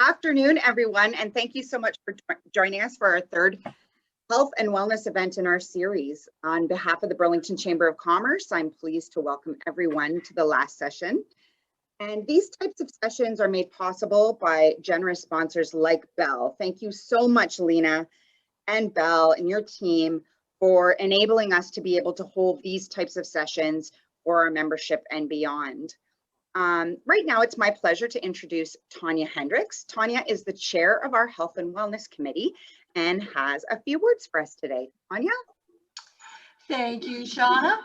afternoon, everyone, and thank you so much for joining us for our third health and wellness event in our series. On behalf of the Burlington Chamber of Commerce, I'm pleased to welcome everyone to the last session. And these types of sessions are made possible by generous sponsors like Bell. Thank you so much, Lena and Bell and your team for enabling us to be able to hold these types of sessions for our membership and beyond. Right now, it's my pleasure to introduce Tanya Hendricks. Tanya is the chair of our Health and Wellness Committee and has a few words for us today. Tanya? Thank you, Shauna.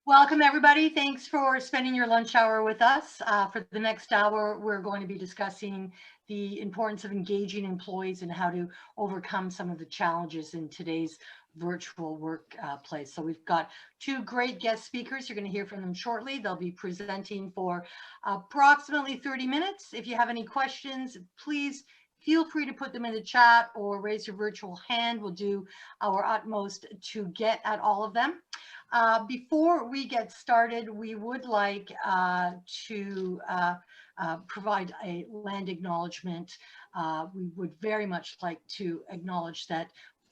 Welcome, everybody. Thanks for spending your lunch hour with us. For the next hour, we're going to be discussing the importance of engaging employees and how to overcome some of the challenges in today's virtual workplace. So we've got two great guest speakers. You're going to hear from them shortly. They'll be presenting for approximately 30 minutes. If you have any questions, please feel free to put them in the chat or raise your virtual hand. We'll do our utmost to get at all of them. Before we get started, we would like to provide a land acknowledgement. We would very much like to acknowledge that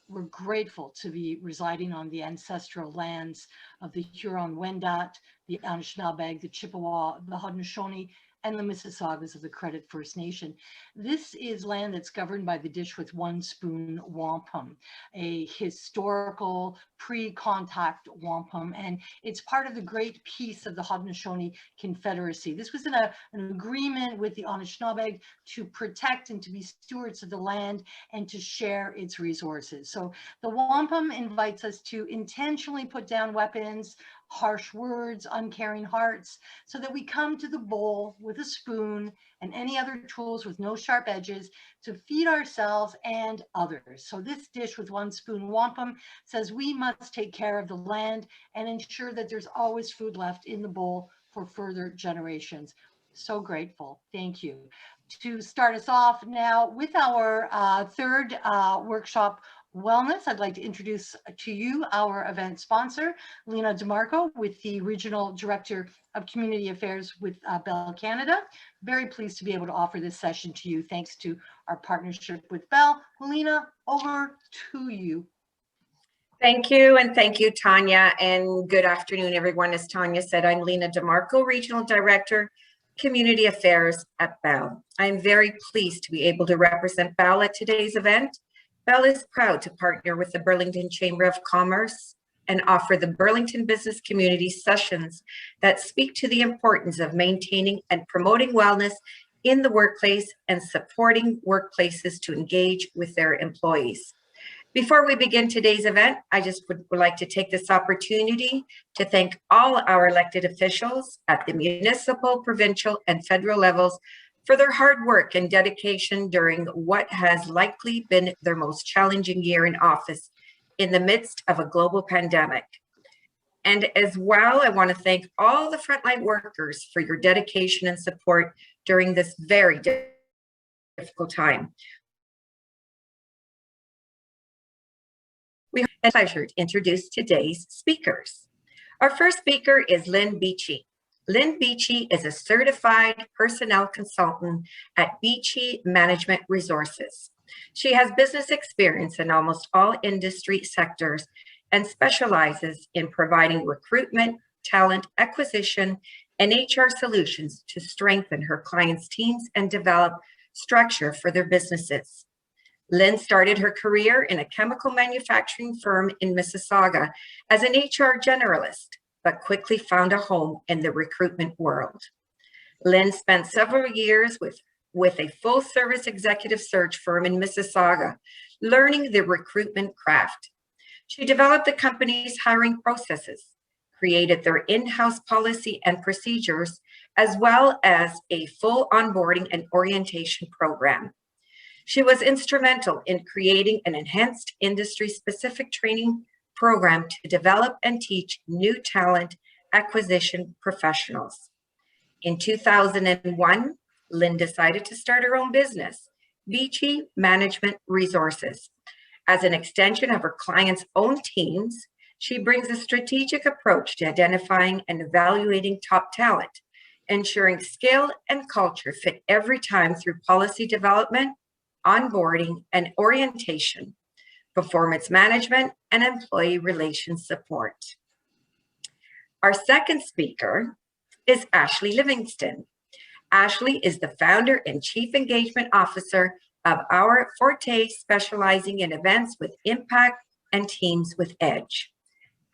we're grateful to be residing on the ancestral lands of the Huron-Wendat, the Anishinaabe, the Chippewa, the Haudenosaunee, and the Mississaugas of the Credit First Nation. This is land that's governed by the dish with one spoon wampum, a historical pre-contact wampum, and it's part of the great peace of the Haudenosaunee Confederacy. This was an agreement with the Anishinaabe to protect and to be stewards of the land and to share its resources. So the wampum invites us to intentionally put down weapons, harsh words, uncaring hearts, so that we come to the bowl with a spoon and any other tools with no sharp edges to feed ourselves and others. So this dish with one spoon wampum says we must take care of the land and ensure that there's always food left in the bowl for further generations. So grateful. Thank you. To start us off now with our third workshop, Wellness, I'd like to introduce to you our event sponsor, Lena DeMarco, with the Regional Director of Community Affairs with Bell Canada. Very pleased to be able to offer this session to you thanks to our partnership with Bell. Lena, over to you. Thank you, and thank you, Tanya, and good afternoon, everyone. As Tanya said, I'm Lena DeMarco, Regional Director, Community Affairs at Bell. I'm very pleased to be able to represent Bell at today's event. Bell is proud to partner with the Burlington Chamber of Commerce and offer the Burlington business community sessions that speak to the importance of maintaining and promoting wellness in the workplace and supporting workplaces to engage with their employees. Before we begin today's event, I just would like to take this opportunity to thank all our elected officials at the municipal, provincial, and federal levels for their hard work and dedication during what has likely been their most challenging year in office in the midst of a global pandemic. And as well, I want to thank all the frontline workers for your dedication and support during this very difficult time. We have the pleasure to introduce today's speakers. Our first speaker is Lynn Beachy. Lynn Beachy is a certified personnel consultant at Beachy Management Resources. She has business experience in almost all industry sectors and specializes in providing recruitment, talent acquisition, and HR solutions to strengthen her clients' teams and develop structure for their businesses. Lynn started her career in a chemical manufacturing firm in Mississauga as an HR generalist, but quickly found a home in the recruitment world. Lynn spent several years with a full-service executive search firm in Mississauga, learning the recruitment craft. She developed the company's hiring processes, created their in-house policy and procedures, as well as a full onboarding and orientation program. She was instrumental in creating an enhanced industry-specific training program to develop and teach new talent acquisition professionals. In 2001, Lynn decided to start her own business, Beachy Management Resources. As an extension of her clients' own teams, she brings a strategic approach to identifying and evaluating top talent ensuring skill and culture fit every time through policy development, onboarding and orientation, performance management, and employee relations support. Our second speaker is Ashley Livingston. Ashley is the founder and chief engagement officer of Our Forte, specializing in events with impact and teams with edge.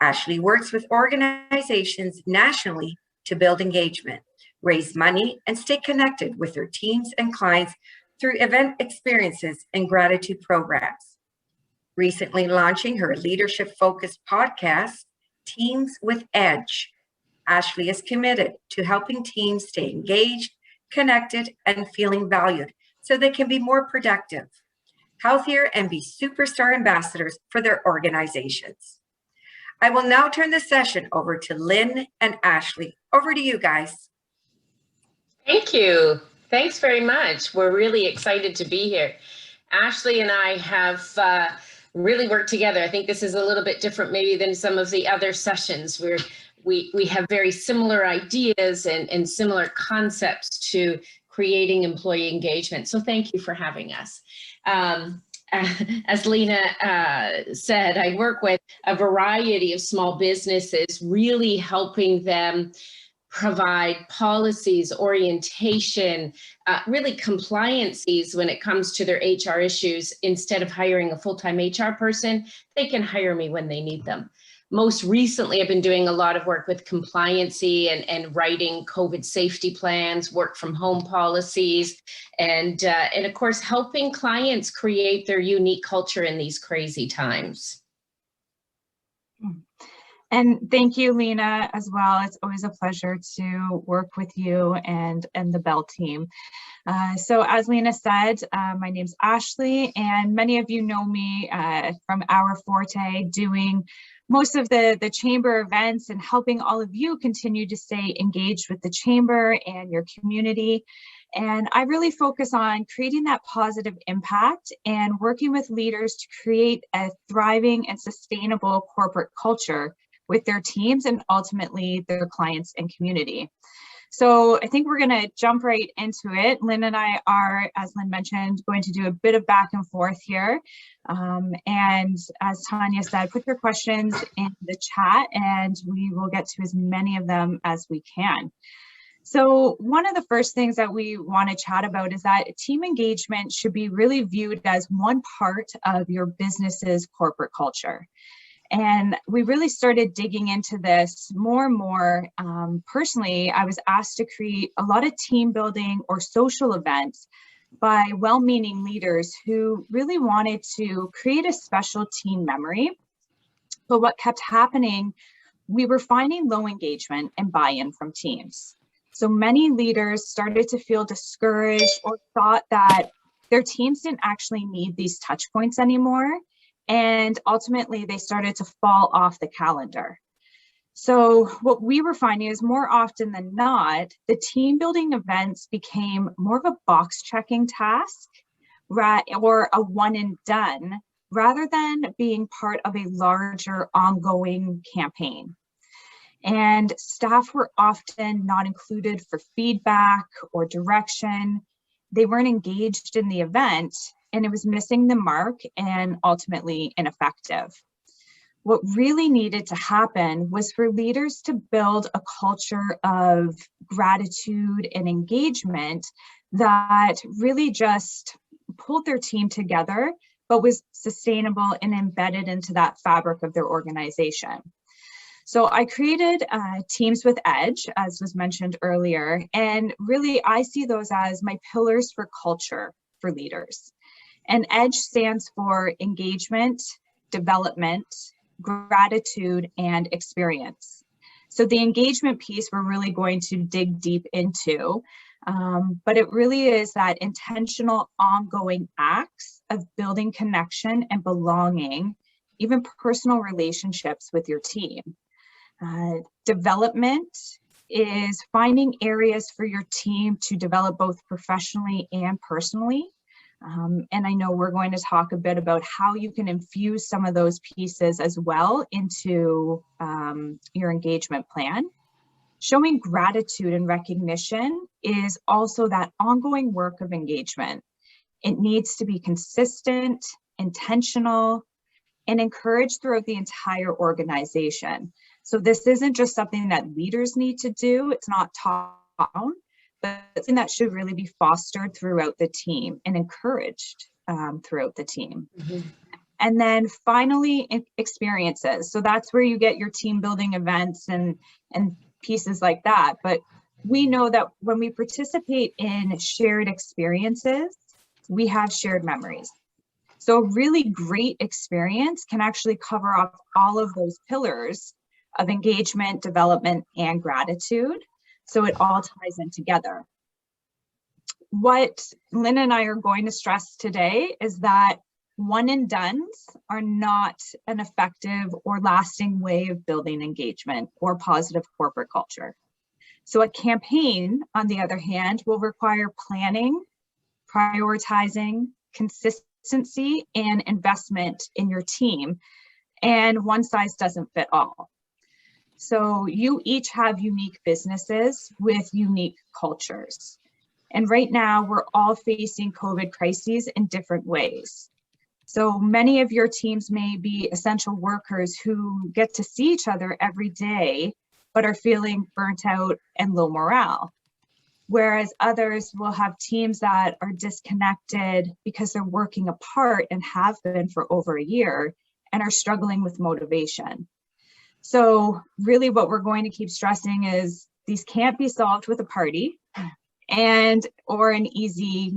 Ashley works with organizations nationally to build engagement, raise money, and stay connected with their teams and clients through event experiences and gratitude programs. Recently launching her leadership-focused podcast, Teams with Edge, Ashley is committed to helping teams stay engaged, connected, and feeling valued so they can be more productive, healthier, and be superstar ambassadors for their organizations. I will now turn the session over to Lynn and Ashley. Over to you guys. Thank you. Thanks very much. We're really excited to be here. Ashley and I have really worked together. I think this is a little bit different maybe than some of the other sessions where we have very similar ideas and similar concepts to creating employee engagement. So thank you for having us. As Lena said, I work with a variety of small businesses, really helping them provide policies, orientation, really compliances when it comes to their HR issues. Instead of hiring a full-time HR person, they can hire me when they need them. Most recently, I've been doing a lot of work with compliancy and writing COVID safety plans, work from home policies, and of course, helping clients create their unique culture in these crazy times. And thank you, Lena, as well. It's always a pleasure to work with you and the Bell team. So as Lena said, my name's Ashley, and many of you know me from Our Forte, doing most of the chamber events and helping all of you continue to stay engaged with the chamber and your community. And I really focus on creating that positive impact and working with leaders to create a thriving and sustainable corporate culture with their teams and ultimately their clients and community. So I think we're going to jump right into it. Lynn and I are, as Lynn mentioned, going to do a bit of back and forth here. And as Tanya said, put your questions in the chat and we will get to as many of them as we can. So one of the first things that we want to chat about is that team engagement should be really viewed as one part of your business's corporate culture. And we really started digging into this more and more. Personally, I was asked to create a lot of team building or social events by well-meaning leaders who really wanted to create a special team memory. But what kept happening, we were finding low engagement and buy-in from teams. So many leaders started to feel discouraged or thought that their teams didn't actually need these touch points anymore. And ultimately, they started to fall off the calendar. So what we were finding is more often than not, the team building events became more of a box checking task or a one and done, rather than being part of a larger ongoing campaign. And staff were often not included for feedback or direction. They weren't engaged in the event, and it was missing the mark and ultimately ineffective. What really needed to happen was for leaders to build a culture of gratitude and engagement that really just pulled their team together, but was sustainable and embedded into that fabric of their organization. So I created Teams with Edge, as was mentioned earlier, and really I see those as my pillars for culture for leaders. And EDGE stands for engagement, development, gratitude, and experience. So the engagement piece we're really going to dig deep into, but it really is that intentional ongoing acts of building connection and belonging, even personal relationships with your team. Development is finding areas for your team to develop both professionally and personally. And I know we're going to talk a bit about how you can infuse some of those pieces as well into your engagement plan. Showing gratitude and recognition is also that ongoing work of engagement. It needs to be consistent, intentional, and encouraged throughout the entire organization. So this isn't just something that leaders need to do. It's not top down, but it's something that should really be fostered throughout the team and encouraged throughout the team. And then finally, experiences. So that's where you get your team building events and pieces like that. But we know that when we participate in shared experiences, we have shared memories. So a really great experience can actually cover off all of those pillars of engagement, development, and gratitude. So it all ties in together. What Lynn and I are going to stress today is that one and dones are not an effective or lasting way of building engagement or positive corporate culture. So a campaign, on the other hand, will require planning, prioritizing, consistency, and investment in your team. And one size doesn't fit all. So you each have unique businesses with unique cultures. And right now we're all facing COVID crises in different ways. So many of your teams may be essential workers who get to see each other every day, but are feeling burnt out and low morale. Whereas others will have teams that are disconnected because they're working apart and have been for over a year and are struggling with motivation. So really what we're going to keep stressing is these can't be solved with a party or an easy,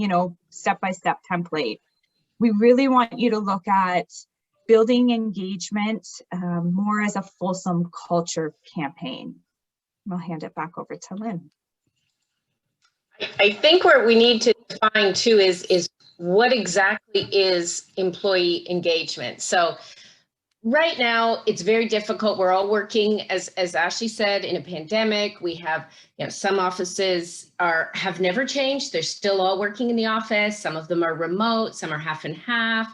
step-by-step template. We really want you to look at building engagement more as a fulsome culture campaign. I'll hand it back over to Lynn. I think where we need to define too is what exactly is employee engagement. So right now it's very difficult. We're all working, as Ashley said, in a pandemic. We have, some offices have never changed. They're still all working in the office. Some of them are remote, some are half and half,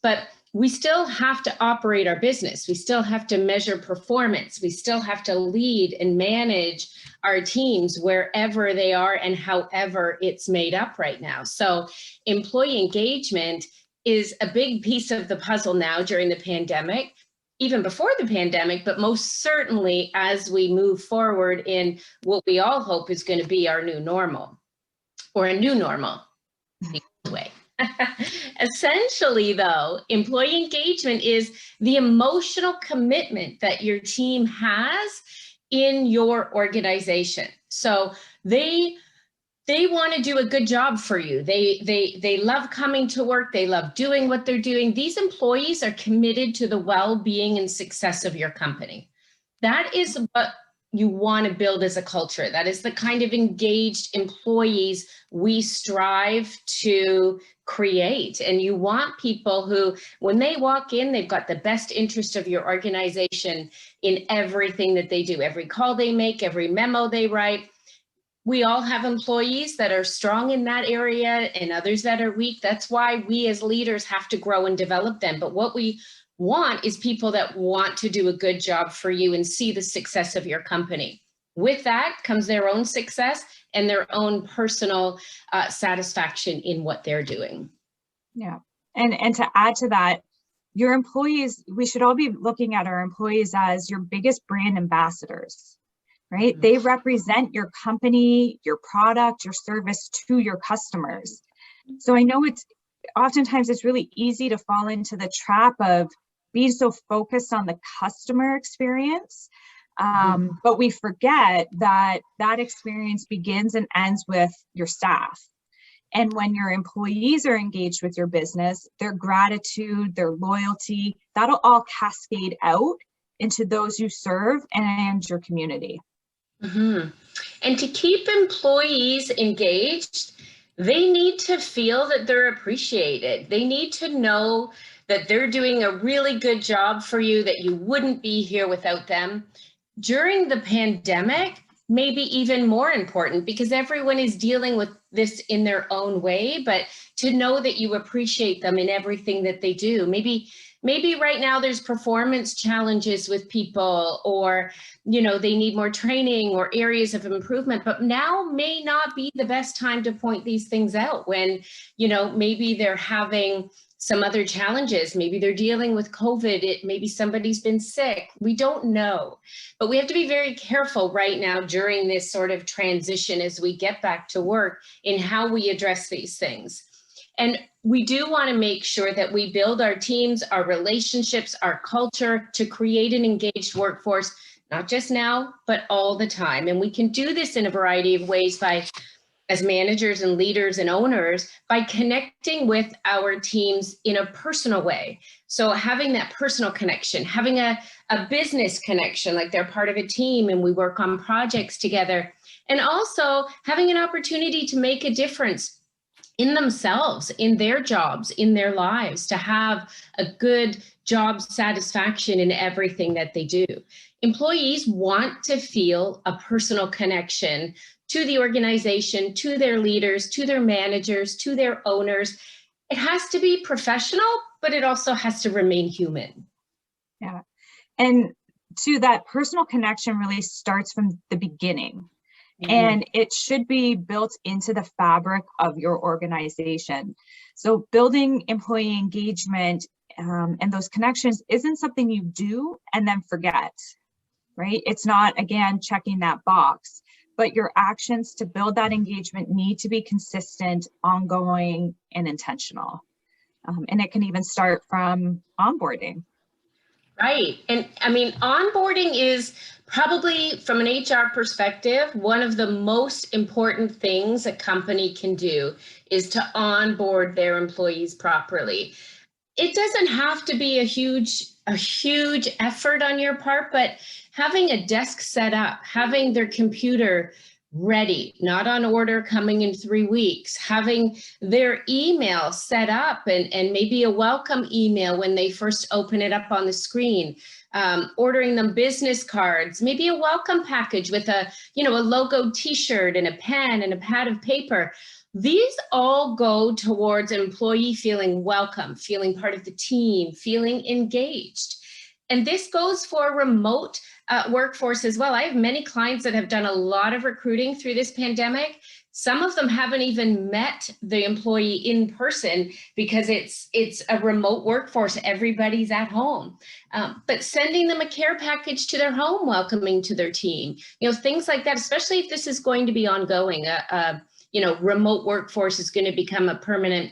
but we still have to operate our business. We still have to measure performance. We still have to lead and manage our teams wherever they are and however it's made up right now. So employee engagement is a big piece of the puzzle now during the pandemic, even before the pandemic, but most certainly as we move forward in what we all hope is going to be our new normal, or a new normal, the old way. Essentially, though, employee engagement is the emotional commitment that your team has in your organization. So they want to do a good job for you. They love coming to work. They love doing what they're doing. These employees are committed to the well-being and success of your company. That is what you want to build as a culture. That is the kind of engaged employees we strive to create. And you want people who, when they walk in, they've got the best interest of your organization in everything that they do, every call they make, every memo they write. We all have employees that are strong in that area and others that are weak. That's why we as leaders have to grow and develop them. But what we want is people that want to do a good job for you and see the success of your company. With that comes their own success and their own personal satisfaction in what they're doing. Yeah, and to add to that, your employees, we should all be looking at our employees as your biggest brand ambassadors, right? Mm-hmm. They represent your company, your product, your service to your customers. So I know oftentimes it's really easy to fall into the trap of being so focused on the customer experience. But we forget that experience begins and ends with your staff. And when your employees are engaged with your business, their gratitude, their loyalty, that'll all cascade out into those you serve and your community. Mm-hmm. And to keep employees engaged, they need to feel that they're appreciated. They need to know that they're doing a really good job for you, that you wouldn't be here without them. During the pandemic, maybe even more important, because everyone is dealing with this in their own way, but to know that you appreciate them in everything that they do. Maybe right now there's performance challenges with people, or, you know, they need more training or areas of improvement, but now may not be the best time to point these things out when, you know, maybe they're having some other challenges. Maybe they're dealing with COVID. Maybe somebody's been sick. We don't know, but we have to be very careful right now during this sort of transition as we get back to work in how we address these things. And we do want to make sure that we build our teams, our relationships, our culture to create an engaged workforce, not just now, but all the time. And we can do this in a variety of ways by, as managers and leaders and owners, by connecting with our teams in a personal way. So having that personal connection, having a business connection, like they're part of a team and we work on projects together, and also having an opportunity to make a difference in themselves, in their jobs, in their lives, to have a good job satisfaction in everything that they do. Employees want to feel a personal connection to the organization, to their leaders, to their managers, to their owners. It has to be professional, but it also has to remain human. Yeah. And to that personal connection really starts from the beginning. And it should be built into the fabric of your organization. So building employee engagement and those connections isn't something you do and then forget, right? It's not, again, checking that box, but your actions to build that engagement need to be consistent, ongoing, and intentional. And it can even start from onboarding. Right. And I mean, onboarding is probably, from an HR perspective, one of the most important things a company can do is to onboard their employees properly. It doesn't have to be a huge effort on your part, but having a desk set up, having their computer ready, not on order, coming in 3 weeks, having their email set up and maybe a welcome email when they first open it up on the screen, ordering them business cards, maybe a welcome package with a logo t-shirt and a pen and a pad of paper. These all go towards an employee feeling welcome, feeling part of the team, feeling engaged. And this goes for remote workforce as well. I have many clients that have done a lot of recruiting through this pandemic. Some of them haven't even met the employee in person because it's a remote workforce. Everybody's at home. But sending them a care package to their home, welcoming to their team, things like that, especially if this is going to be ongoing. Remote workforce is going to become a permanent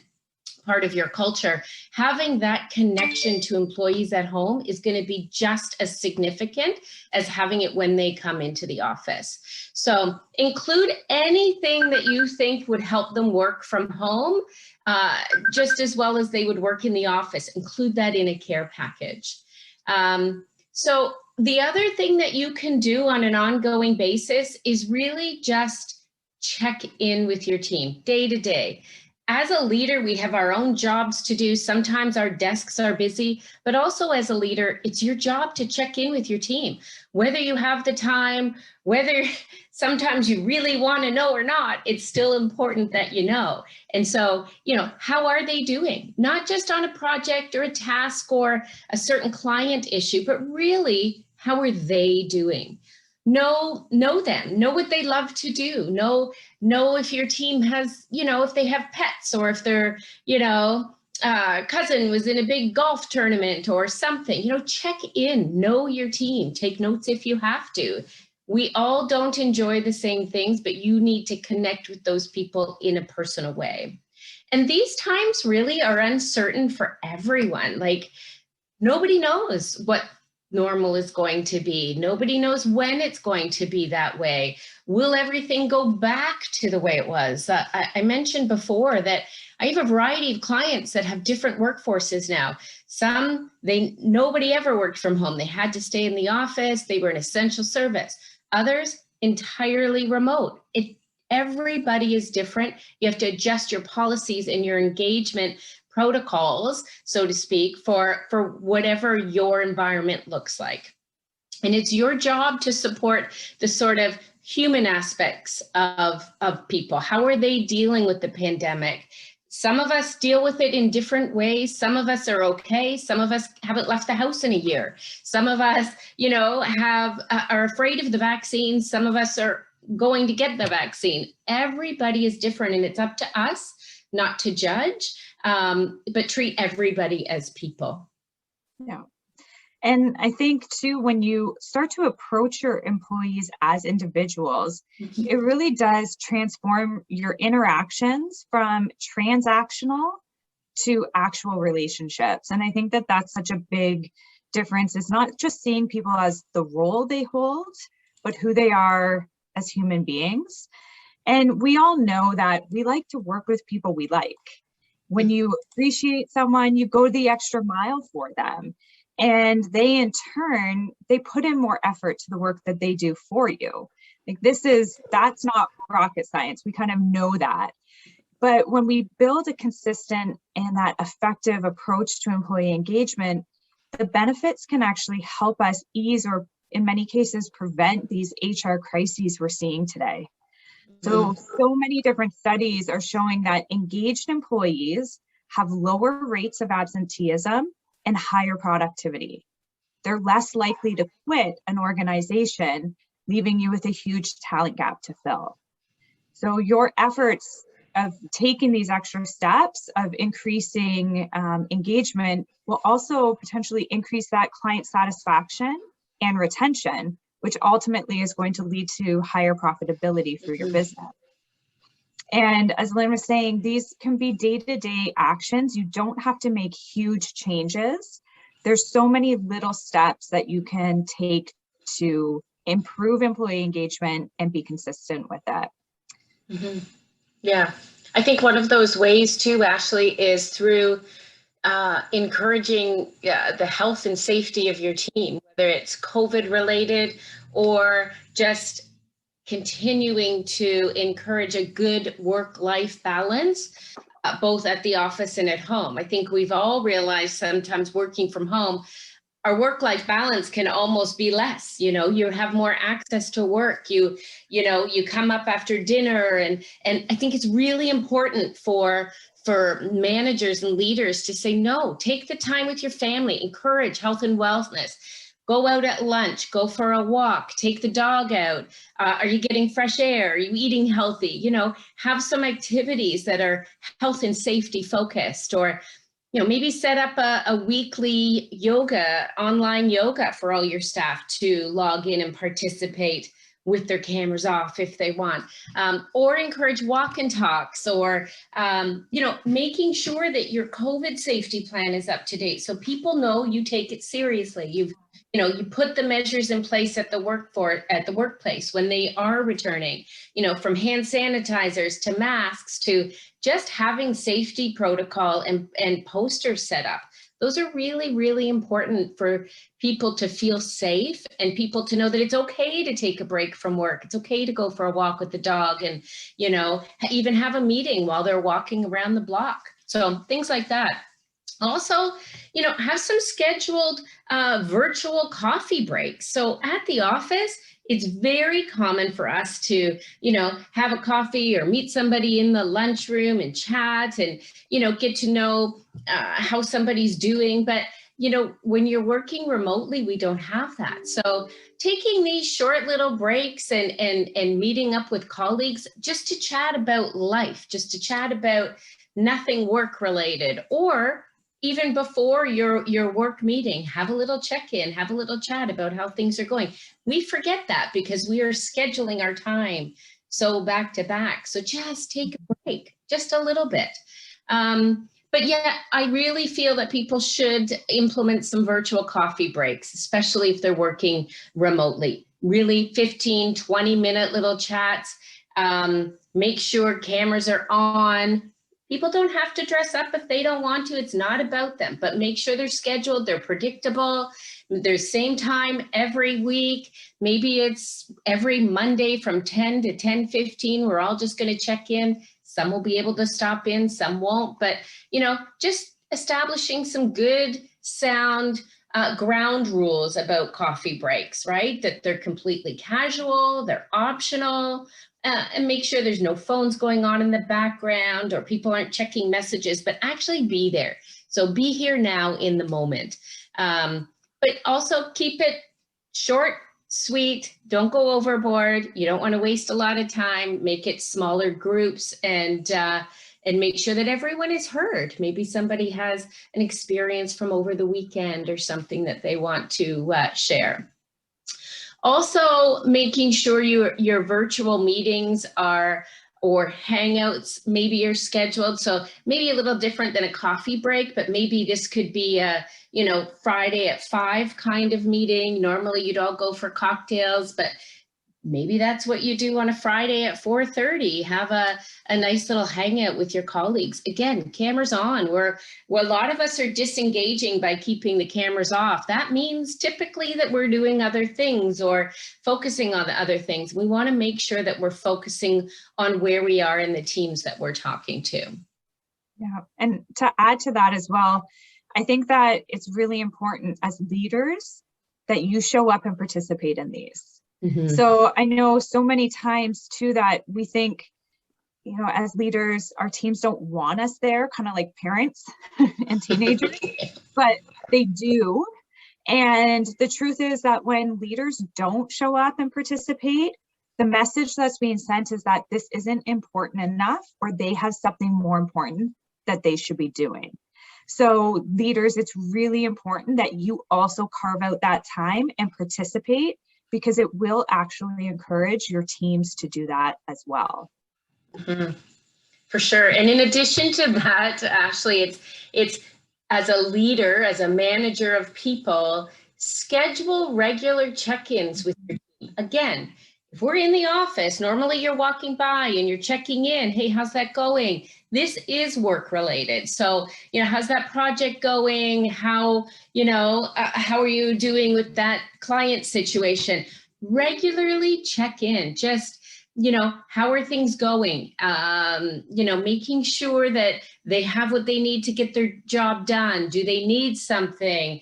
part of your culture. Having that connection to employees at home is going to be just as significant as having it when they come into the office. So include anything that you think would help them work from home, just as well as they would work in the office. Include that in a care package. So the other thing that you can do on an ongoing basis is really just check in with your team day to day. As a leader, we have our own jobs to do. Sometimes our desks are busy, but also as a leader, it's your job to check in with your team. Whether you have the time, whether sometimes you really want to know or not, it's still important that you know. And so, how are they doing? Not just on a project or a task or a certain client issue, but really, how are they doing? Know them, know what they love to do, know if your team has, if they have pets, or if their, cousin was in a big golf tournament or something, check in, know your team, take notes if you have to. We all don't enjoy the same things, but you need to connect with those people in a personal way. And these times really are uncertain for everyone. Like, nobody knows what normal is going to be. Nobody knows when it's going to be that way. Will everything go back to the way it was? I mentioned before that I have a variety of clients that have different workforces now. Some, nobody ever worked from home. They had to stay in the office. They were an essential service. Others, entirely remote. Everybody is different. You have to adjust your policies and your engagement protocols, so to speak, for whatever your environment looks like. And it's your job to support the sort of human aspects of people. How are they dealing with the pandemic? Some of us deal with it in different ways. Some of us are okay. Some of us haven't left the house in a year. Some of us, you know, are afraid of the vaccine. Some of us are going to get the vaccine. Everybody is different, and it's up to us not to judge, but treat everybody as people. Yeah. And I think too, when you start to approach your employees as individuals, it really does transform your interactions from transactional to actual relationships. And I think that that's such a big difference. It's not just seeing people as the role they hold, but who they are as human beings. And we all know that we like to work with people we like. When you appreciate someone, you go the extra mile for them. And they, in turn, they put in more effort to the work that they do for you. Like that's not rocket science. We kind of know that. But when we build a consistent and that effective approach to employee engagement, the benefits can actually help us ease, or in many cases, prevent these HR crises we're seeing today. So many different studies are showing that engaged employees have lower rates of absenteeism and higher productivity. They're less likely to quit an organization, leaving you with a huge talent gap to fill. So your efforts of taking these extra steps of increasing engagement will also potentially increase that client satisfaction and retention, which ultimately is going to lead to higher profitability for your business. And as Lynn was saying, these can be day-to-day actions. You don't have to make huge changes. There's so many little steps that you can take to improve employee engagement and be consistent with that. Mm-hmm. Yeah, I think one of those ways too, Ashley, is through encouraging the health and safety of your team, whether it's COVID related or just continuing to encourage a good work-life balance, both at the office and at home. I think we've all realized sometimes working from home, our work-life balance can almost be less. You know, you have more access to work. You come up after dinner, and I think it's really important for managers and leaders to say, no, take the time with your family, encourage health and wellness. Go out at lunch, go for a walk, take the dog out. Are you getting fresh air? Are you eating healthy? You know, have some activities that are health and safety focused, or, you know, maybe set up a weekly online yoga for all your staff to log in and participate with their cameras off if they want, or encourage walk and talks, or, making sure that your COVID safety plan is up to date. So people know you take it seriously. You put the measures in place at the workplace when they are returning, from hand sanitizers to masks to just having safety protocol and posters set up. Those are really, really important for people to feel safe and people to know that it's okay to take a break from work. It's okay to go for a walk with the dog and, even have a meeting while they're walking around the block. So things like that. Also, have some scheduled virtual coffee breaks. So at the office, it's very common for us to, have a coffee or meet somebody in the lunchroom and chat and, get to know how somebody's doing. But, when you're working remotely, we don't have that. So taking these short little breaks and meeting up with colleagues just to chat about life, just to chat about nothing work related, or even before your work meeting, have a little check-in, have a little chat about how things are going. We forget that because we are scheduling our time so back to back. So just take a break, just a little bit. But yeah, I really feel that people should implement some virtual coffee breaks, especially if they're working remotely. Really 15, 20-minute little chats. Make sure cameras are on. People don't have to dress up if they don't want to. It's not about them, but make sure they're scheduled, they're predictable. There's same time every week. Maybe it's every Monday from 10 to 10:15. We're all just going to check in. Some will be able to stop in, some won't. But, just establishing some good, sound ground rules about coffee breaks, right? That they're completely casual, they're optional, and make sure there's no phones going on in the background or people aren't checking messages, but actually be there. So be here now in the moment. But also keep it short, sweet, don't go overboard. You don't want to waste a lot of time, make it smaller groups, and make sure that everyone is heard. Maybe somebody has an experience from over the weekend or something that they want to share. Also, making sure your virtual meetings or hangouts maybe are scheduled. So maybe a little different than a coffee break, but maybe this could be a, Friday at 5 kind of meeting. Normally you'd all go for cocktails, but maybe that's what you do on a Friday at 4:30. Have a nice little hangout with your colleagues. Again, cameras on. Where a lot of us are disengaging by keeping the cameras off. That means typically that we're doing other things or focusing on the other things. We want to make sure that we're focusing on where we are in the teams that we're talking to. Yeah, and to add to that as well, I think that it's really important as leaders that you show up and participate in these. Mm-hmm. So I know so many times too that we think, as leaders, our teams don't want us there, kind of like parents and teenagers, but they do. And the truth is that when leaders don't show up and participate, the message that's being sent is that this isn't important enough, or they have something more important that they should be doing. So leaders, it's really important that you also carve out that time and participate, because it will actually encourage your teams to do that as well. Mm-hmm. For sure. And in addition to that, Ashley, it's as a leader, as a manager of people, schedule regular check-ins with your team. Again, if we're in the office, normally you're walking by and you're checking in. Hey, how's that going? This is work related. So, how's that project going? How are you doing with that client situation? Regularly check in. Just, how are things going? Making sure that they have what they need to get their job done. Do they need something?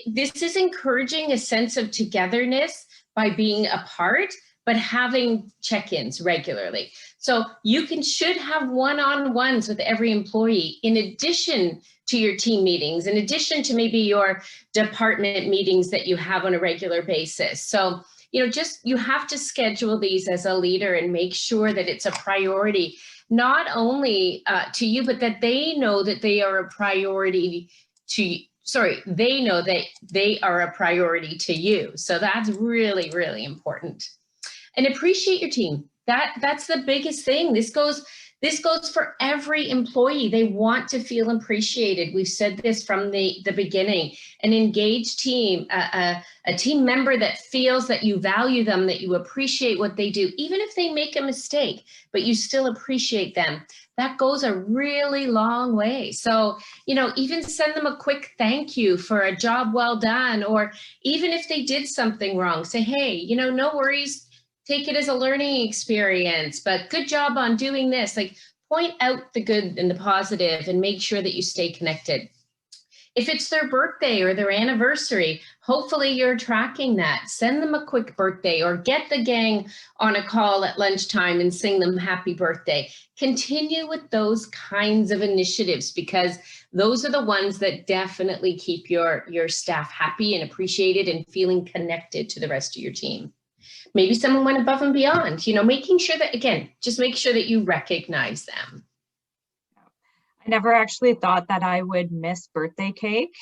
This is encouraging a sense of togetherness by being apart, but having check-ins regularly. So you should have one-on-ones with every employee in addition to your team meetings, in addition to maybe your department meetings that you have on a regular basis. So, you have to schedule these as a leader and make sure that it's a priority, not only to you, but that they know that they are a priority to they know that they are a priority to you. So that's really, really important. And appreciate your team. That's the biggest thing. This goes for every employee. They want to feel appreciated. We've said this from the beginning. An engaged team, a team member that feels that you value them, that you appreciate what they do, even if they make a mistake, but you still appreciate them. That goes a really long way. So, even send them a quick thank you for a job well done, or even if they did something wrong, say, hey, no worries. Take it as a learning experience, but good job on doing this. Like, point out the good and the positive and make sure that you stay connected. If it's their birthday or their anniversary, hopefully you're tracking that. Send them a quick birthday, or get the gang on a call at lunchtime and sing them happy birthday. Continue with those kinds of initiatives, because those are the ones that definitely keep your staff happy and appreciated and feeling connected to the rest of your team. Maybe someone went above and beyond, making sure that, again, just make sure that you recognize them. I never actually thought that I would miss birthday cake.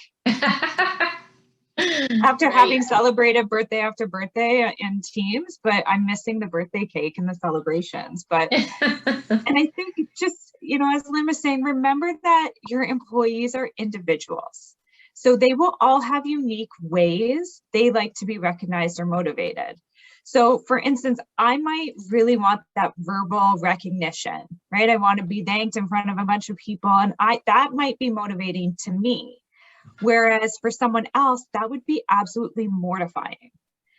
After having celebrated birthday after birthday in teams, but I'm missing the birthday cake and the celebrations. But, and I think just, as Lynn was saying, remember that your employees are individuals. So they will all have unique ways they like to be recognized or motivated. So for instance, I might really want that verbal recognition, right? I want to be thanked in front of a bunch of people, and that might be motivating to me. Whereas for someone else, that would be absolutely mortifying.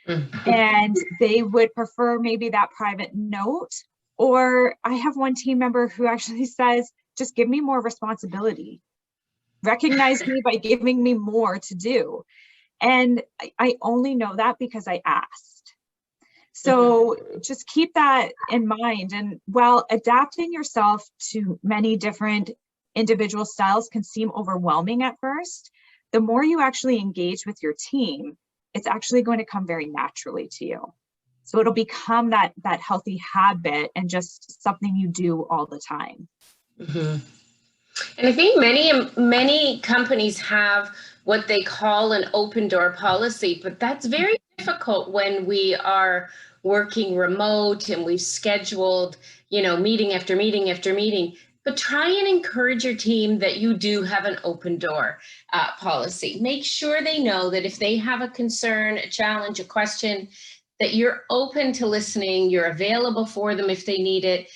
Mm-hmm. And they would prefer maybe that private note. Or I have one team member who actually says, just give me more responsibility. Recognize me by giving me more to do. And I only know that because I asked. So just keep that in mind. And while adapting yourself to many different individual styles can seem overwhelming at first, the more you actually engage with your team, it's actually going to come very naturally to you. So it'll become that healthy habit and just something you do all the time. Mm-hmm. And I think many companies have what they call an open door policy, but that's very difficult when we are working remote and we've scheduled, meeting after meeting after meeting. But try and encourage your team that you do have an open door policy. Make sure they know that if they have a concern, a challenge, a question, that you're open to listening, you're available for them if they need it.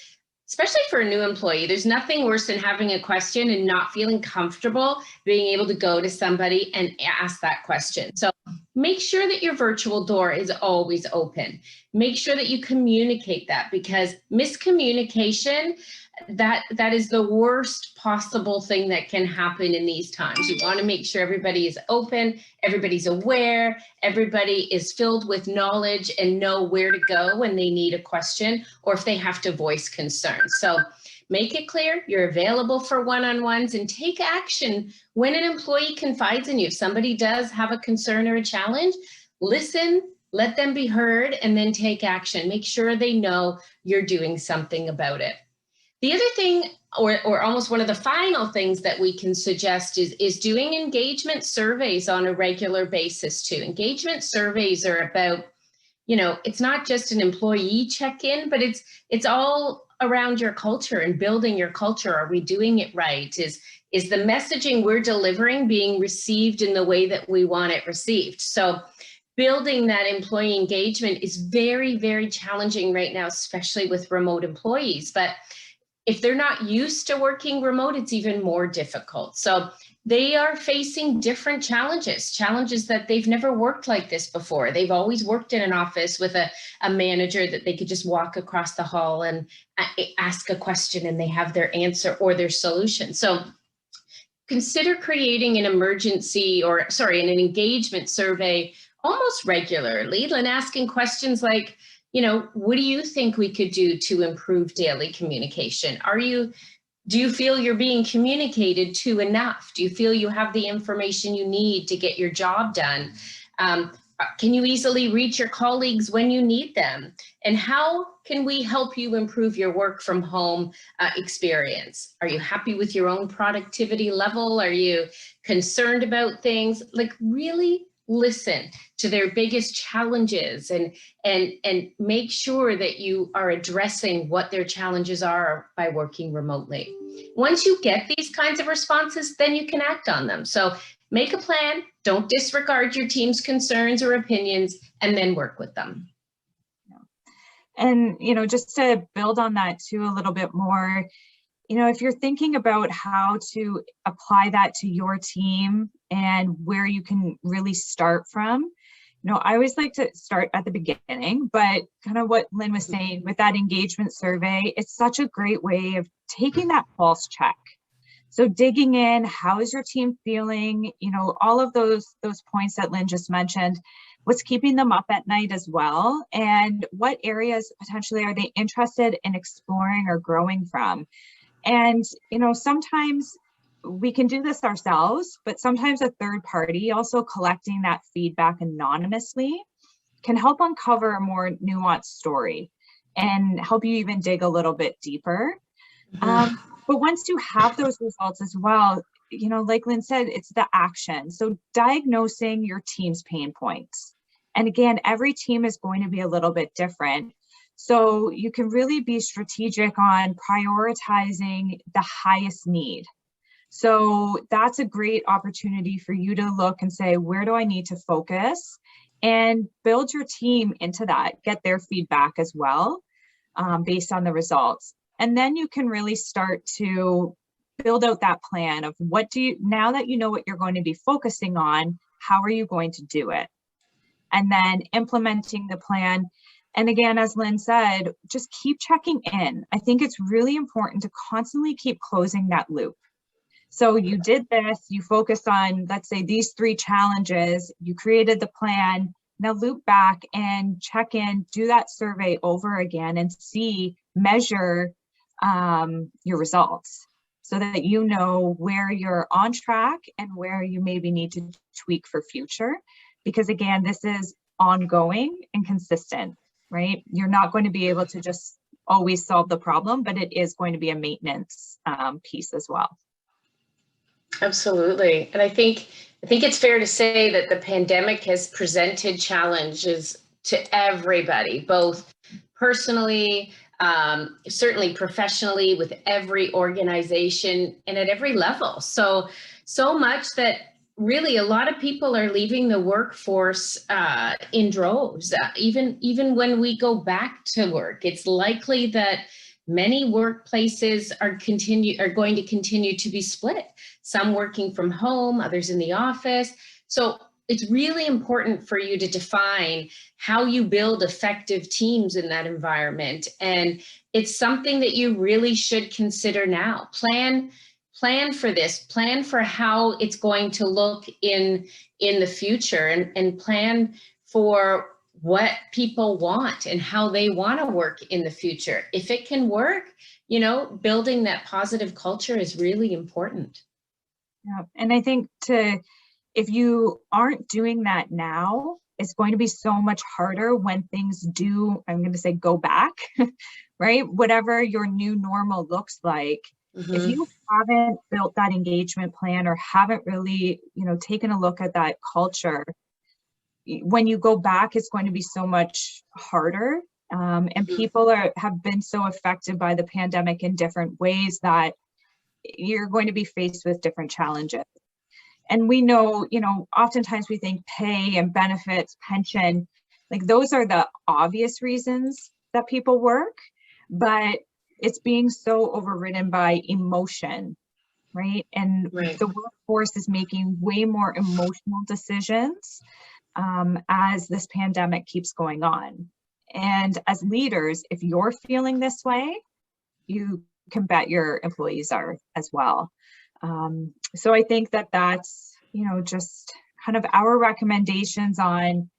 Especially for a new employee, there's nothing worse than having a question and not feeling comfortable being able to go to somebody and ask that question. So make sure that your virtual door is always open. Make sure that you communicate that, because miscommunication, that is the worst possible thing that can happen in these times. You want to make sure everybody is open, everybody's aware, everybody is filled with knowledge and know where to go when they need a question or if they have to voice concerns. So make it clear you're available for one-on-ones, and take action when an employee confides in you. If somebody does have a concern or a challenge, listen, let them be heard, and then take action. Make sure they know you're doing something about it. The other thing, or almost one of the final things that we can suggest is doing engagement surveys on a regular basis too. Engagement surveys are about, it's not just an employee check-in, but it's all around your culture and building your culture. Are we doing it right? Is the messaging we're delivering being received in the way that we want it received? So building that employee engagement is very, very challenging right now, especially with remote employees. But if they're not used to working remote, it's even more difficult. So they are facing different challenges that they've never worked like this before. They've always worked in an office with a manager that they could just walk across the hall and ask a question and they have their answer or their solution. So consider creating an an engagement survey almost regularly and asking questions like, what do you think we could do to improve daily communication? Do you feel you're being communicated to enough? Do you feel you have the information you need to get your job done? Can you easily reach your colleagues when you need them? And how can we help you improve your work from home experience? Are you happy with your own productivity level? Are you concerned about things? Like, really listen to their biggest challenges and make sure that you are addressing what their challenges are by working remotely. Once you get these kinds of responses, then you can act on them. So make a plan, don't disregard your team's concerns or opinions, and then work with them. And, just to build on that too a little bit more, if you're thinking about how to apply that to your team and where you can really start from, I always like to start at the beginning, but kind of what Lynn was saying with that engagement survey, it's such a great way of taking that pulse check. So digging in, how is your team feeling? All of those points that Lynn just mentioned, what's keeping them up at night as well, and what areas potentially are they interested in exploring or growing from? And, sometimes we can do this ourselves, but sometimes a third party also collecting that feedback anonymously can help uncover a more nuanced story and help you even dig a little bit deeper. But once you have those results as well, like Lynn said, it's the action. So diagnosing your team's pain points. And again, every team is going to be a little bit different. So you can really be strategic on prioritizing the highest need. So that's a great opportunity for you to look and say, where do I need to focus? And build your team into that, get their feedback as well, based on the results. And then you can really start to build out that plan of now that you know what you're going to be focusing on, how are you going to do it? And then implementing the plan. And again, as Lynn said, just keep checking in. I think it's really important to constantly keep closing that loop. So you did this, you focused on, let's say, these 3 challenges, you created the plan. Now loop back and check in, do that survey over again and measure your results so that you know where you're on track and where you maybe need to tweak for future. Because again, this is ongoing and consistent, right? You're not going to be able to just always solve the problem, but it is going to be a maintenance piece as well. Absolutely. And I think it's fair to say that the pandemic has presented challenges to everybody, both personally, certainly professionally, with every organization and at every level. So much that really a lot of people are leaving the workforce in droves. Even when we go back to work, it's likely that many workplaces are going to continue to be split. Some working from home, others in the office. So it's really important for you to define how you build effective teams in that environment. And it's something that you really should consider now. Plan for this, plan for how it's going to look in the future, and plan for what people want and how they want to work in the future. If it can work, building that positive culture is really important. Yeah, and I think if you aren't doing that now, it's going to be so much harder when things do, I'm going to say, go back, right? Whatever your new normal looks like. Mm-hmm. If you haven't built that engagement plan or haven't really, taken a look at that culture, when you go back, it's going to be so much harder. And people have been so affected by the pandemic in different ways that you're going to be faced with different challenges. And we know, oftentimes we think pay and benefits, pension, like those are the obvious reasons that people work, but it's being so overridden by emotion, right? And the workforce is making way more emotional decisions as this pandemic keeps going on. And as leaders, if you're feeling this way, you can bet your employees are as well. So I think that's, just kind of our recommendations on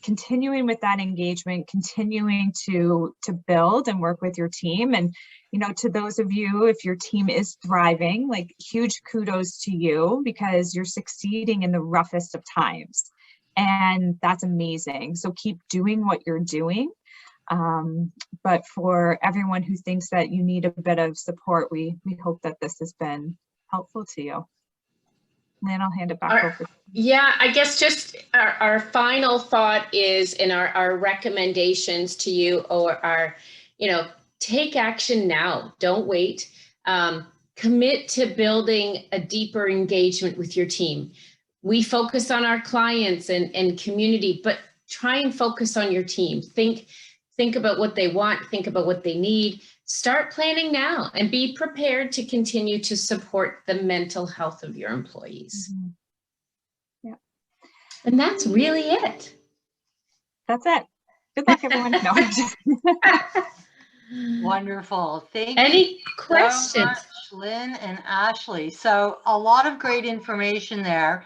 continuing with that engagement, continuing to build and work with your team. And, to those of you, if your team is thriving, like huge kudos to you because you're succeeding in the roughest of times. And that's amazing. So keep doing what you're doing. But for everyone who thinks that you need a bit of support, we hope that this has been helpful to you. Then I'll hand it back over. Yeah, I guess just our final thought is in our recommendations to you are, take action now. Don't wait. Commit to building a deeper engagement with your team. We focus on our clients and community, but try and focus on your team. Think about what they want, think about what they need. Start planning now and be prepared to continue to support the mental health of your employees. Mm-hmm. Yeah. And that's really it. That's it. Good luck, everyone. No, I'm just... Wonderful. Thank you. Any questions? So much, Lynn and Ashley. So a lot of great information there.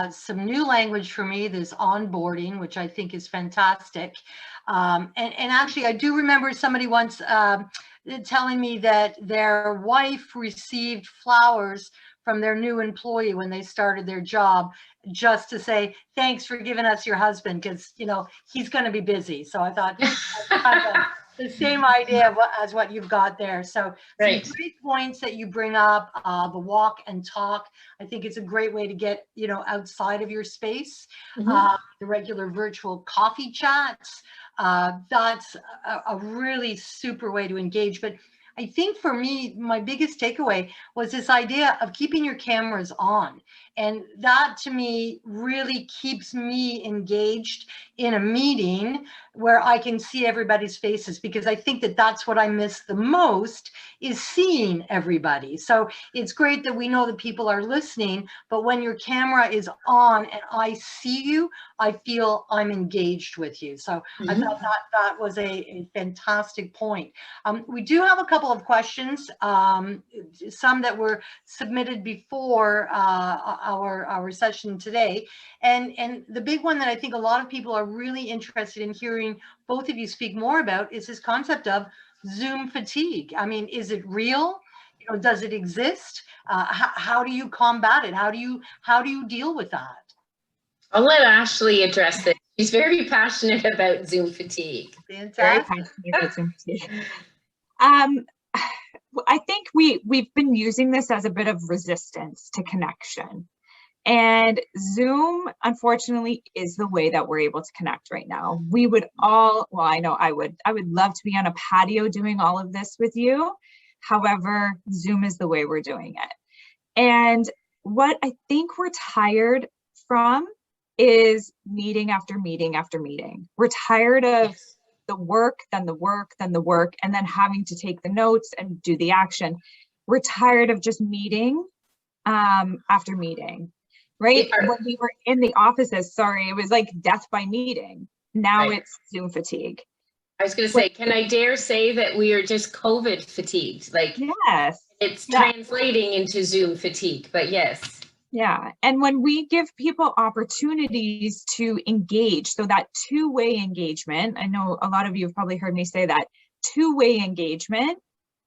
Some new language for me, this onboarding, which I think is fantastic. And actually, I do remember somebody once telling me that their wife received flowers from their new employee when they started their job, just to say, thanks for giving us your husband, because, he's going to be busy. So I thought the same idea as what you've got there. So right. Some great points that you bring up, the walk and talk. I think it's a great way to get, outside of your space. Mm-hmm. The regular virtual coffee chats. That's a really super way to engage. But I think for me, my biggest takeaway was this idea of keeping your cameras on. And that to me really keeps me engaged in a meeting where I can see everybody's faces, because I think that that's what I miss the most, is seeing everybody. So it's great that we know that people are listening, but when your camera is on and I see you, I feel I'm engaged with you. So mm-hmm. I thought that was a fantastic point. We do have a couple couple of questions, some that were submitted before our session today. And the big one that I think a lot of people are really interested in hearing both of you speak more about is this concept of Zoom fatigue. I mean, is it real? You know, does it exist? How do you combat it? How do you deal with that? I'll let Ashley address this. She's very passionate about Zoom fatigue. Fantastic. Very passionate about Zoom fatigue. I think we've been using this as a bit of resistance to connection. And Zoom, unfortunately, is the way that we're able to connect right now. We would all, well, I know I would love to be on a patio doing all of this with you. However, Zoom is the way we're doing it. And what I think we're tired from is meeting after meeting after meeting. We're tired of the work, then the work, then the work, and then having to take the notes and do the action. We're tired of just meeting after meeting, right? When we were in the offices, sorry, it was like death by meeting. Now it's Zoom fatigue. I was going to say, can I dare say that we are just COVID fatigued? Like, yes, it's translating into Zoom fatigue, but yes. Yeah. And when we give people opportunities to engage, so that two-way engagement, I know a lot of you have probably heard me say that, two-way engagement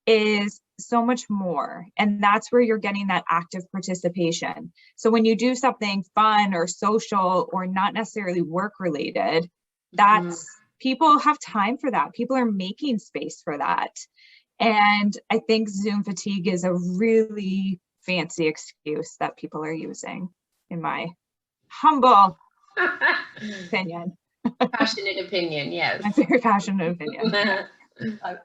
is so much more. And that's where you're getting that active participation. So when you do something fun or social or not necessarily work related, that's people have time for that. People are making space for that. And I think Zoom fatigue is a really fancy excuse that people are using, in my humble opinion. Passionate opinion, yes. My very passionate opinion.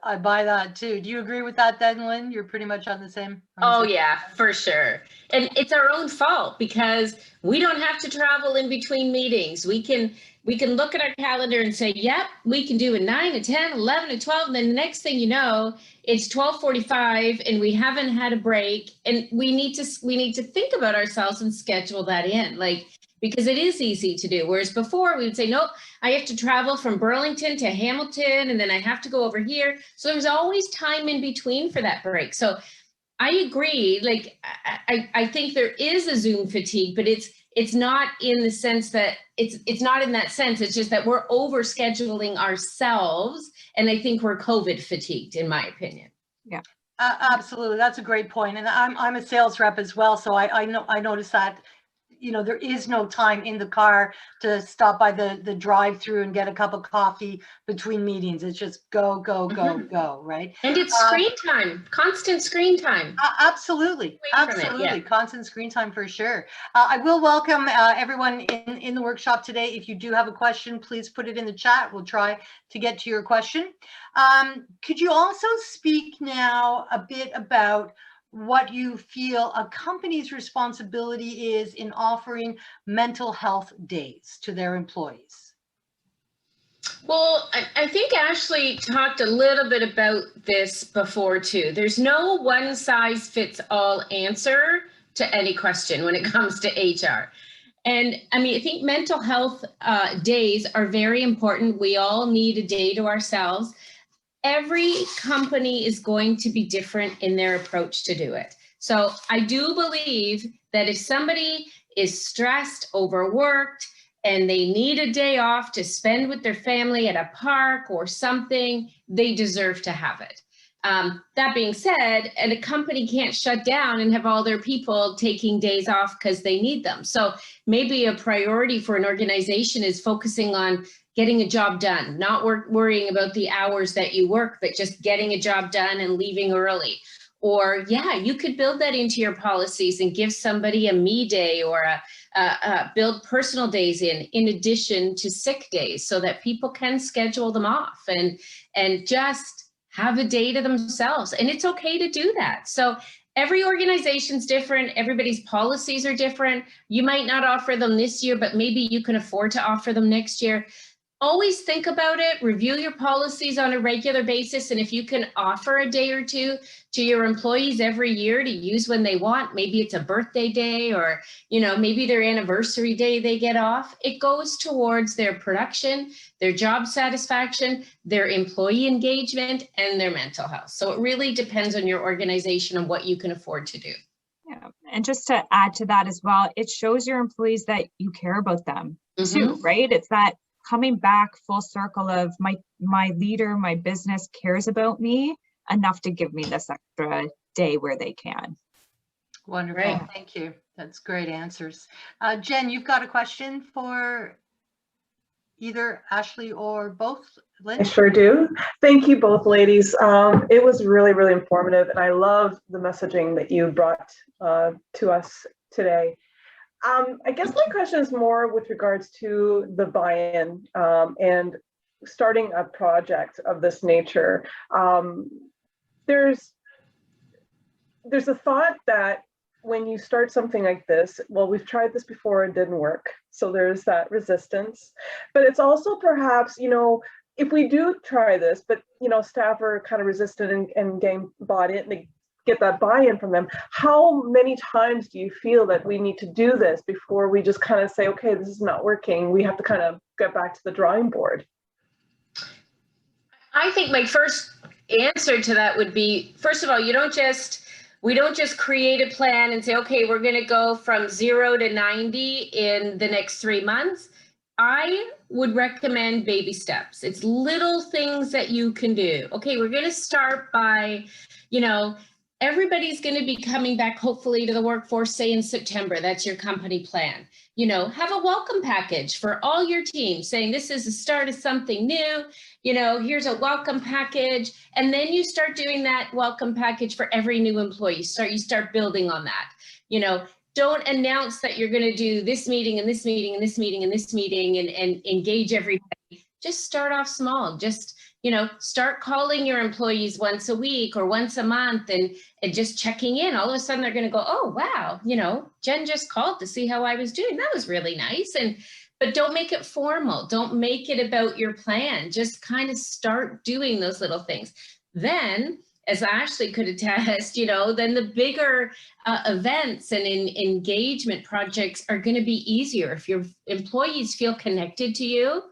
I buy that too. Do you agree with that then, Lynn? You're pretty much on the same. Oh yeah, for sure. And it's our own fault because we don't have to travel in between meetings. We can look at our calendar and say, yep, we can do a 9, a 10, 11, a 12. And then the next thing you know, it's 12:45 and we haven't had a break. And we need to think about ourselves and schedule that in, like, because it is easy to do. Whereas before we would say, nope, I have to travel from Burlington to Hamilton and then I have to go over here. So there was always time in between for that break. So I agree. Like, I think there is a Zoom fatigue, but it's not in the sense that it's not in that sense. It's just that we're over scheduling ourselves. And I think we're COVID fatigued, in my opinion. Yeah. Absolutely. That's a great point. And I'm a sales rep as well. So I noticed that, you know, there is no time in the car to stop by the drive-through and get a cup of coffee between meetings. It's just go, go, go, go, right? And it's screen time, constant screen time. Absolutely. Absolutely. Yeah. Constant screen time for sure. I will welcome everyone in the workshop today. If you do have a question, please put it in the chat. We'll try to get to your question. Could you also speak now a bit about what you feel a company's responsibility is in offering mental health days to their employees? Well, I think Ashley talked a little bit about this before too. There's no one size fits all answer to any question when it comes to HR. And I mean, I think mental health days are very important. We all need a day to ourselves. Every company is going to be different in their approach to do it. So I do believe that if somebody is stressed, overworked, and they need a day off to spend with their family at a park or something, they deserve to have it. That being said, and a company can't shut down and have all their people taking days off because they need them. So maybe a priority for an organization is focusing on getting a job done, not worrying about the hours that you work, but just getting a job done and leaving early. Or yeah, you could build that into your policies and give somebody a me day or build personal days in addition to sick days so that people can schedule them off and just have a day to themselves. And it's okay to do that. So every organization's different. Everybody's policies are different. You might not offer them this year, but maybe you can afford to offer them next year. always think about it, review your policies on a regular basis. And if you can offer a day or two to your employees every year to use when they want, maybe it's a birthday day or, maybe their anniversary day they get off, it goes towards their production, their job satisfaction, their employee engagement, and their mental health. So it really depends on your organization and what you can afford to do. Yeah. And just to add to that as well, it shows your employees that you care about them too, right? It's that coming back full circle of my leader, my business cares about me enough to give me this extra day where they can. Wonderful. Right. Thank you. That's great answers. Jen, you've got a question for either Ashley or both. Lynn? I sure do. Thank you both, ladies. It was really, really informative, and I love the messaging that you brought to us today. I guess my question is more with regards to the buy-in and starting a project of this nature. There's a thought that when you start something like this, well, we've tried this before, it didn't work. So there's that resistance. But it's also perhaps, if we do try this, but, staff are kind of resistant and getting bought in, they get that buy-in from them. How many times do you feel that we need to do this before we just kind of say, okay, this is not working, we have to kind of get back to the drawing board? I think my first answer to that would be, first of all, we don't just create a plan and say, okay, we're going to go from 0 to 90 in the next 3 months. I would recommend baby steps. It's little things that you can do. Okay, we're going to start by, everybody's going to be coming back hopefully to the workforce, say in September. That's your company plan. Have a welcome package for all your teams saying this is the start of something new. Here's a welcome package. And then you start doing that welcome package for every new employee. You start building on that. Don't announce that you're going to do this meeting and this meeting and this meeting and this meeting and engage everybody. Just start off small. Just start calling your employees once a week or once a month and just checking in. All of a sudden they're going to go, oh, wow, Jen just called to see how I was doing. That was really nice. But don't make it formal. Don't make it about your plan. Just kind of start doing those little things. Then, as Ashley could attest, then the bigger events and engagement projects are going to be easier. If your employees feel connected to you,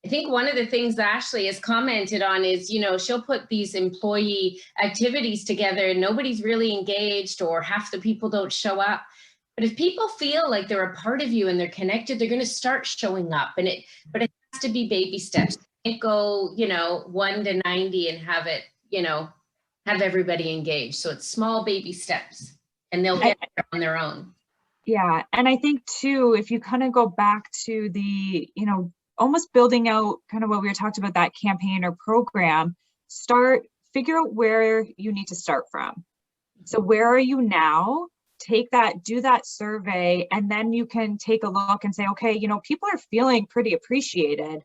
I think one of the things Ashley has commented on is, she'll put these employee activities together and nobody's really engaged or half the people don't show up. But if people feel like they're a part of you and they're connected, they're going to start showing up. But it has to be baby steps. You can't go, 1 to 90 and have it, have everybody engaged. So it's small baby steps and they'll get there on their own. Yeah. And I think too, if you kind of go back to the, almost building out kind of what we were talking about, that campaign or program, figure out where you need to start from. So where are you now? Do that survey, and then you can take a look and say, okay, people are feeling pretty appreciated,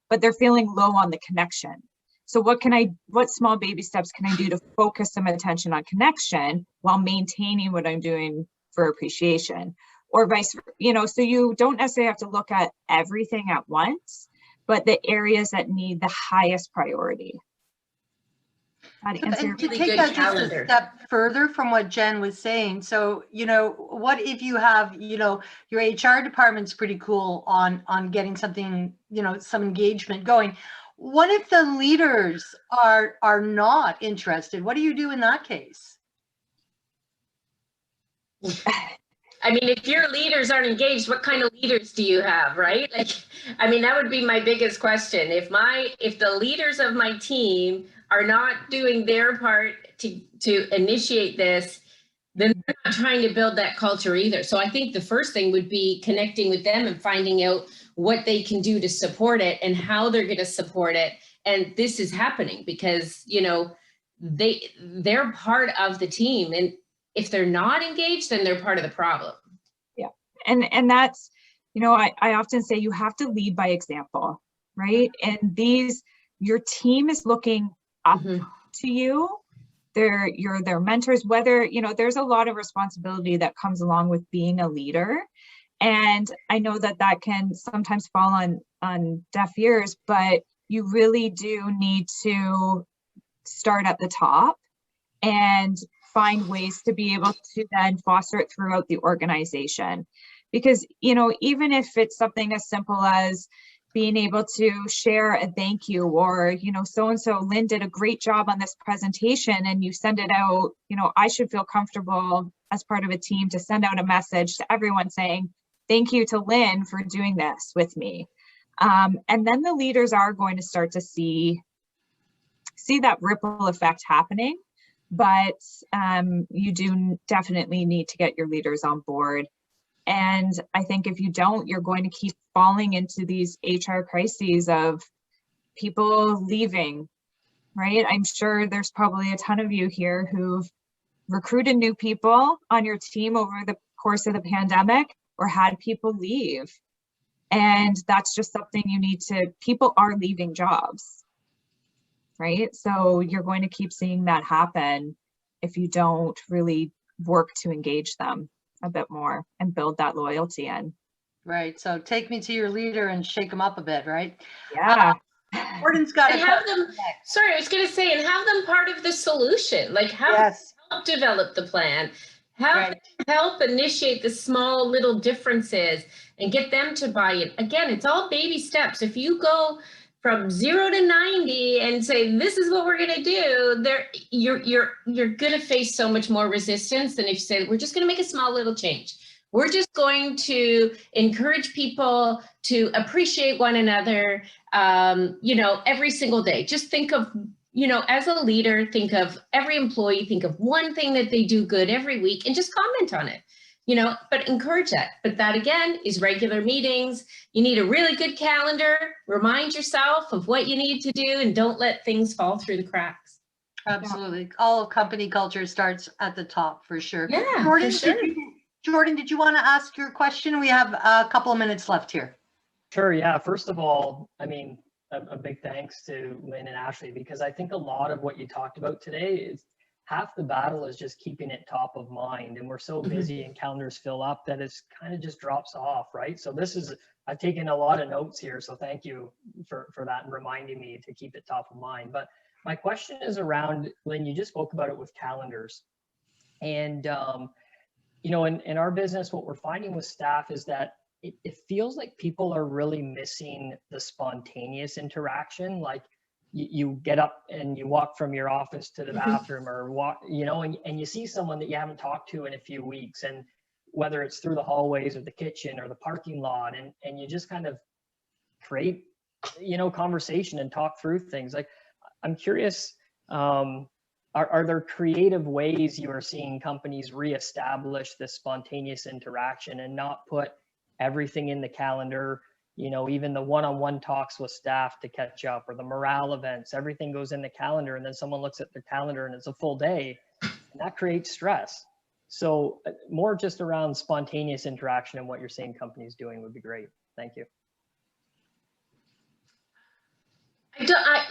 but they're feeling low on the connection. So what small baby steps can I do to focus some attention on connection while maintaining what I'm doing for appreciation? Or vice, so you don't necessarily have to look at everything at once, but the areas that need the highest priority. And to take that just a step further from what Jen was saying. So, what if you have, your HR department's pretty cool on getting something, some engagement going. What if the leaders are not interested? What do you do in that case? I mean, if your leaders aren't engaged, what kind of leaders do you have, right? That would be my biggest question. If the leaders of my team are not doing their part to initiate this, then they're not trying to build that culture either. So I think the first thing would be connecting with them and finding out what they can do to support it and how they're going to support it. And this is happening because, they're part of the team. And if they're not engaged, then they're part of the problem. Yeah. And that's, I often say you have to lead by example, right? And your team is looking up to you. You're their mentors, whether, there's a lot of responsibility that comes along with being a leader. And I know that that can sometimes fall on deaf ears, but you really do need to start at the top and find ways to be able to then foster it throughout the organization. Because, you know, even if it's something as simple as being able to share a thank you, or, you know, so-and-so Lynn did a great job on this presentation, and you send it out, you know, I should feel comfortable as part of a team to send out a message to everyone saying, thank you to Lynn for doing this with me. And then the leaders are going to start to see that ripple effect happening. But you do definitely need to get your leaders on board. And I think if you don't, you're going to keep falling into these HR crises of people leaving, right? I'm sure there's probably a ton of you here who've recruited new people on your team over the course of the pandemic, or had people leave. And that's just something you need to, people are leaving jobs, right? So you're going to keep seeing that happen if you don't really work to engage them a bit more and build that loyalty in. Right. So take me to your leader and shake them up a bit, right? Yeah. Gordon's got And to have them, sorry, I was going to say, and have them part of the solution, like have Yes. them help develop the plan, have Right. them help initiate the small little differences and get them to buy it. Again, it's all baby steps. If you go from 0 to 90 and say, this is what we're going to do, you're going to face so much more resistance than if you say, we're just going to make a small little change. We're just going to encourage people to appreciate one another, you know, every single day. Just think of, you know, as a leader, think of every employee, think of one thing that they do good every week and just comment on it, you know, but encourage that. But that again is regular meetings. You need a really good calendar. Remind yourself of what you need to do and don't let things fall through the cracks. Absolutely. All company culture starts at the top for sure. Yeah, Jordan, for sure. Jordan, did you want to ask your question? We have a couple of minutes left here. Sure. Yeah. First of all, I mean, a big thanks to Lynn and Ashley, because I think a lot of what you talked about today is half the battle is just keeping it top of mind. And we're so busy and calendars fill up that it's kind of just drops off, right? So this is, I've taken a lot of notes here. So thank you for that and reminding me to keep it top of mind. But my question is around, Lynn, you just spoke about it with calendars. And, you know, in our business, what we're finding with staff is that it feels like people are really missing the spontaneous interaction. Like you get up and you walk from your office to the bathroom, or walk, you know, and you see someone that you haven't talked to in a few weeks, and whether it's through the hallways or the kitchen or the parking lot, and you just kind of create, you know, conversation and talk through things. Like, I'm curious, are there creative ways you are seeing companies reestablish this spontaneous interaction and not put everything in the calendar, you know, even the one-on-one talks with staff to catch up, or the morale events, everything goes in the calendar, and then someone looks at their calendar and it's a full day, and that creates stress. So more just around spontaneous interaction and what you're seeing companies doing would be great. Thank you.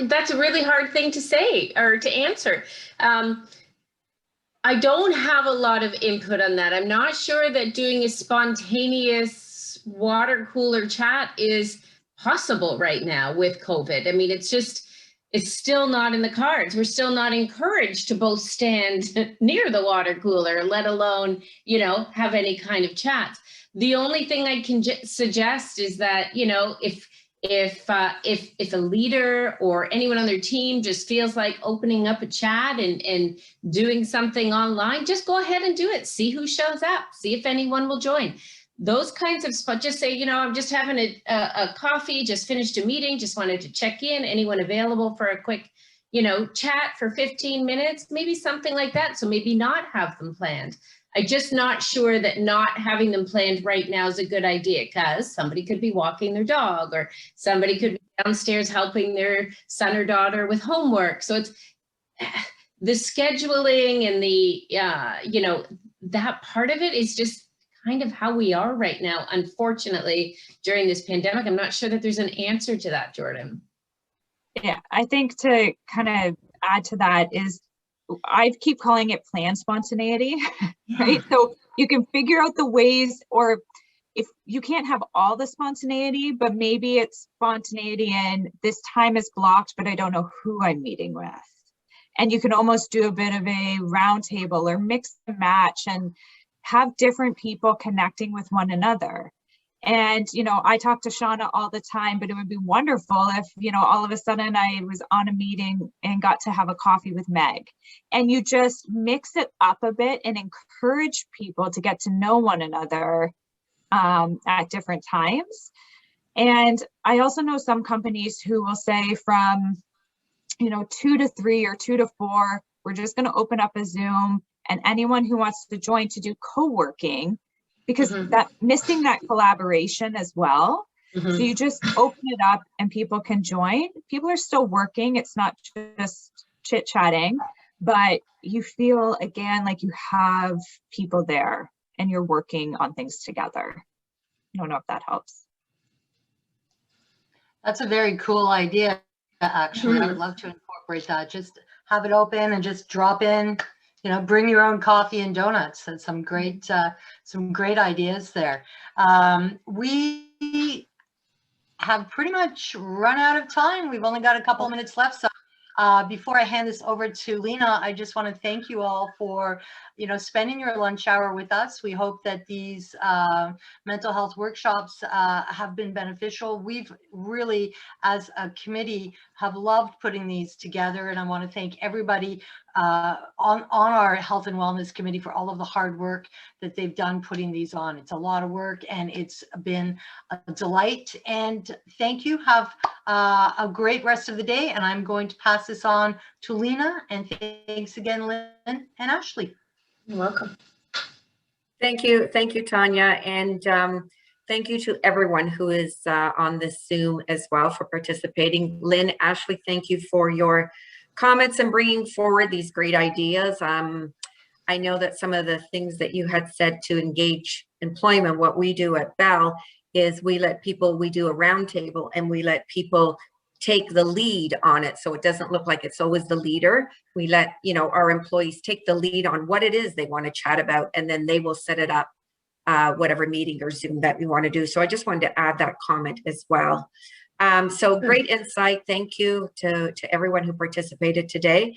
That's a really hard thing to say or to answer. I don't have a lot of input on that. I'm not sure that doing a spontaneous water cooler chat is possible right now with COVID. I mean, it's still not in the cards. We're still not encouraged to both stand near the water cooler, let alone, you know, have any kind of chats. The only thing I can suggest is that, you know, if a leader or anyone on their team just feels like opening up a chat and doing something online, just go ahead and do it. See who shows up. See if anyone will join. Those kinds of spots, just say, you know, I'm just having a coffee, just finished a meeting, just wanted to check in. Anyone available for a quick, you know, chat for 15 minutes, maybe something like that. So maybe not have them planned. I'm just not sure that not having them planned right now is a good idea, because somebody could be walking their dog, or somebody could be downstairs helping their son or daughter with homework. So it's the scheduling and the, you know, that part of it is just kind of how we are right now, unfortunately, during this pandemic. I'm not sure that there's an answer to that, Jordan. Yeah, I think to kind of add to that is, I keep calling it planned spontaneity, right? So you can figure out the ways, or if you can't have all the spontaneity, but maybe it's spontaneity and this time is blocked, but I don't know who I'm meeting with. And you can almost do a bit of a round table or mix and match and have different people connecting with one another. And, you know, I talk to Shauna all the time, but it would be wonderful if, you know, all of a sudden I was on a meeting and got to have a coffee with Meg. And you just mix it up a bit and encourage people to get to know one another at different times. And I also know some companies who will say from, you know, 2 to 3 or 2 to 4, we're just going to open up a Zoom, and anyone who wants to join to do co-working, because that missing that collaboration as well. So you just open it up and people can join. People are still working. It's not just chit chatting, but you feel again like you have people there and you're working on things together. I don't know if that helps. That's a very cool idea, actually. I would love to incorporate that. Just have it open and just drop in, you know, bring your own coffee and donuts. That's some great ideas there. We have pretty much run out of time. We've only got a couple of minutes left. So before I hand this over to Lena, I just want to thank you all for, you know, spending your lunch hour with us. We hope that these mental health workshops have been beneficial. We've really, as a committee, have loved putting these together, and I want to thank everybody on our health and wellness committee for all of the hard work that they've done putting these on. It's a lot of work and it's been a delight. And thank you. Have a great rest of the day. And I'm going to pass this on to Lena. And thanks again, Lynn and Ashley. You're welcome. Thank you, Tanya, and thank you to everyone who is on this Zoom as well for participating. Lynn, Ashley, thank you for your comments and bringing forward these great ideas. I know that some of the things that you had said to engage employment, what we do at Bell is we do a roundtable and we let people take the lead on it. So it doesn't look like it's always the leader. We let, you know, our employees take the lead on what it is they want to chat about, and then they will set it up, whatever meeting or Zoom that we want to do. So I just wanted to add that comment as well. So great insight. Thank you to everyone who participated today.